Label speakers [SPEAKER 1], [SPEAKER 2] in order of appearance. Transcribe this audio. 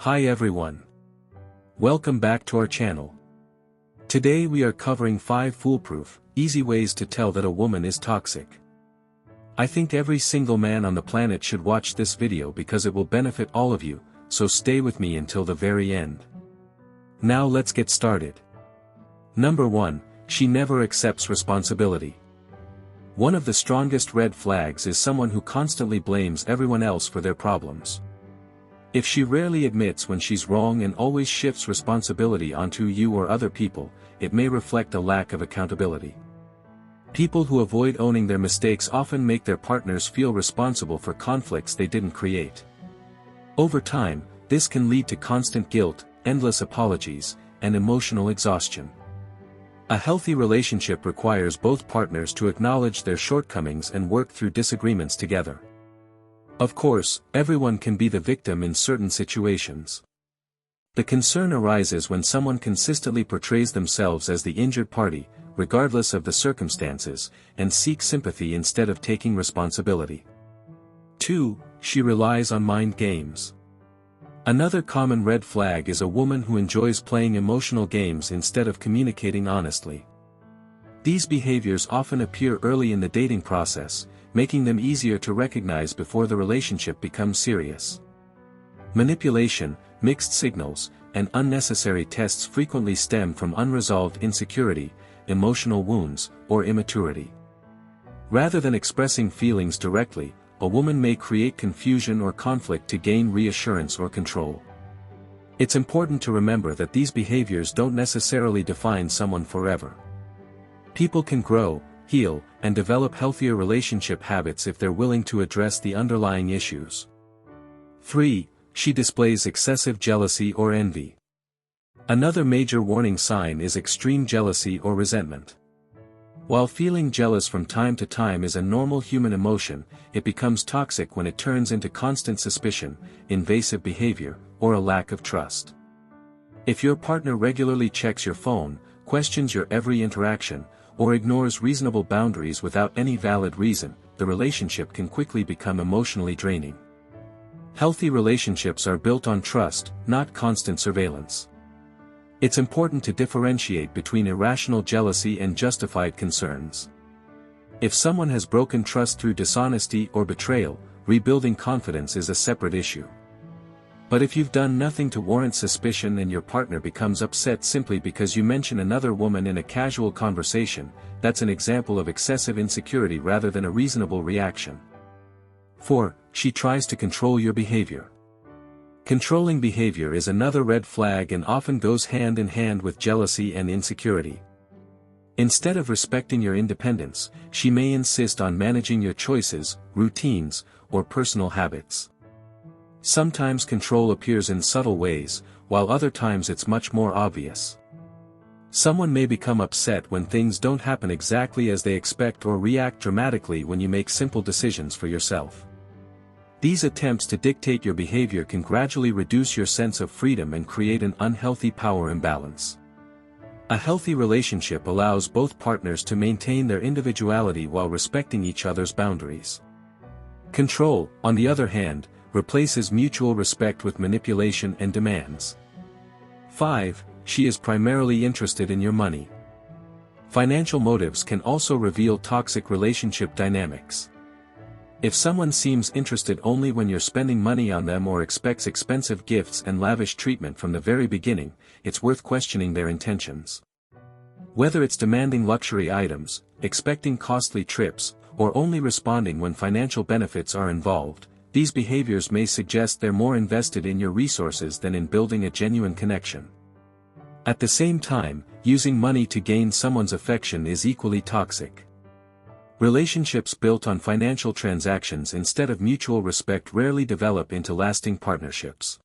[SPEAKER 1] Hi everyone. Welcome back to our channel. Today we are covering 5 foolproof, easy ways to tell that a woman is toxic. I think every single man on the planet should watch this video because it will benefit all of you, so stay with me until the very end. Now let's get started. Number 1, she never accepts responsibility. One of the strongest red flags is someone who constantly blames everyone else for their problems. If she rarely admits when she's wrong and always shifts responsibility onto you or other people, it may reflect a lack of accountability. People who avoid owning their mistakes often make their partners feel responsible for conflicts they didn't create. Over time, this can lead to constant guilt, endless apologies, and emotional exhaustion. A healthy relationship requires both partners to acknowledge their shortcomings and work through disagreements together. Of course, everyone can be the victim in certain situations. The concern arises when someone consistently portrays themselves as the injured party, regardless of the circumstances, and seeks sympathy instead of taking responsibility. 2. She relies on mind games. Another common red flag is a woman who enjoys playing emotional games instead of communicating honestly. These behaviors often appear early in the dating process, making them easier to recognize before the relationship becomes serious. Manipulation, mixed signals, and unnecessary tests frequently stem from unresolved insecurity, emotional wounds, or immaturity. Rather than expressing feelings directly, a woman may create confusion or conflict to gain reassurance or control. It's important to remember that these behaviors don't necessarily define someone forever. People can grow, heal, and develop healthier relationship habits if they're willing to address the underlying issues. 3. She displays excessive jealousy or envy. Another major warning sign is extreme jealousy or resentment. While feeling jealous from time to time is a normal human emotion, it becomes toxic when it turns into constant suspicion, invasive behavior, or a lack of trust. If your partner regularly checks your phone, questions your every interaction, or ignores reasonable boundaries without any valid reason, the relationship can quickly become emotionally draining. Healthy relationships are built on trust, not constant surveillance. It's important to differentiate between irrational jealousy and justified concerns. If someone has broken trust through dishonesty or betrayal, rebuilding confidence is a separate issue. But if you've done nothing to warrant suspicion and your partner becomes upset simply because you mention another woman in a casual conversation, that's an example of excessive insecurity rather than a reasonable reaction. 4. She tries to control your behavior. Controlling behavior is another red flag and often goes hand in hand with jealousy and insecurity. Instead of respecting your independence, she may insist on managing your choices, routines, or personal habits. Sometimes control appears in subtle ways, while other times it's much more obvious. Someone may become upset when things don't happen exactly as they expect or react dramatically when you make simple decisions for yourself. These attempts to dictate your behavior can gradually reduce your sense of freedom and create an unhealthy power imbalance. A healthy relationship allows both partners to maintain their individuality while respecting each other's boundaries. Control, on the other hand, replaces mutual respect with manipulation and demands. 5. She is primarily interested in your money. Financial motives can also reveal toxic relationship dynamics. If someone seems interested only when you're spending money on them or expects expensive gifts and lavish treatment from the very beginning, it's worth questioning their intentions. Whether it's demanding luxury items, expecting costly trips, or only responding when financial benefits are involved, these behaviors may suggest they're more invested in your resources than in building a genuine connection. At the same time, using money to gain someone's affection is equally toxic. Relationships built on financial transactions instead of mutual respect rarely develop into lasting partnerships.